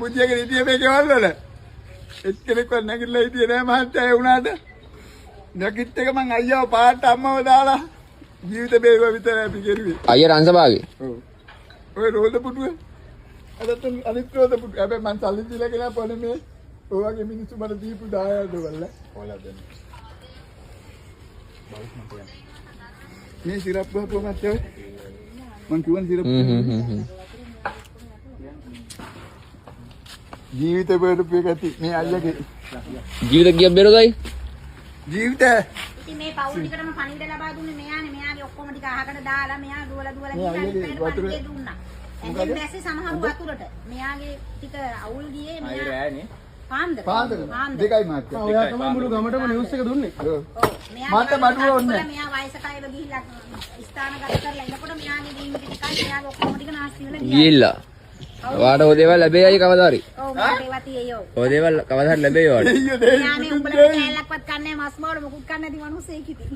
මුදියගේ හිටියේ මේ ගෙවල් වල. එක්කෙනෙක්වත් නැගිටලා හිටියේ නෑ මහත්තයා ඒ වුණාට. නැගිට එක මං අයියාව පාට අම්මව දාලා ජීවිත බේරුව විතරයි අපි කෙරුවේ. අයියා රංසභාගේ. ඔව්. ඔය රෝද පුටුව. අදත් අනිත් රෝද පුටුව. හැබැයි මං සල්ලි දීලා කියලා පොනේ මේ ඔය වගේ මිනිස්සු මට දීපු 10 වල. ඔයාලා දෙන්න. මේ සිරප් ගහපුවා මත්තේ. මං කිව්වන් සිරප්. ජීවිත බේරුපු එකති මේ අයියාගේ. ජීවිත ගියක් බේරුවයි. ජීවිත ඉතින් මේ පවුල් ටිකටම පණිවිඩ ලබා දුන්නේ මෙයානේ. මෙයාගේ ඔක්කොම ටික අහකට දාලා මෙයා දුවලා ගිහින් දුන්නා. එතෙන් දැස්සේ සමහර වතුරට මෙයාගේ ටික අවුල් ගියේ මෙයා රෑනේ. පාන්දර දෙකයි මාත්. ඔයා තමයි මුළු ගමටම නිවුස් එක දුන්නේ. ඔව්. මාත් බඩුව ඕනේ. මෙයා වයසක අයව ගිහිල්ලා ස්ථානගත කරලා එනකොට මෙයාගේ දීම් ටිකයි මෙයාගේ ඔක්කොම ටික නාස්ති වෙලා ගිහිල්ලා. වාට ඔය දේවල් ලැබෙයි කවදා හරි. ඔව් මට ඒවා තියෙයෝ. ඔය දේවල් කවදා හරි ලැබෙයි වාට. මෙයානේ උඹලා කෑල්ලක්වත් කන්නේ මස් මාළු මොකුත් කන්නේ නැති මිනිස්සෙක් ඉතින්.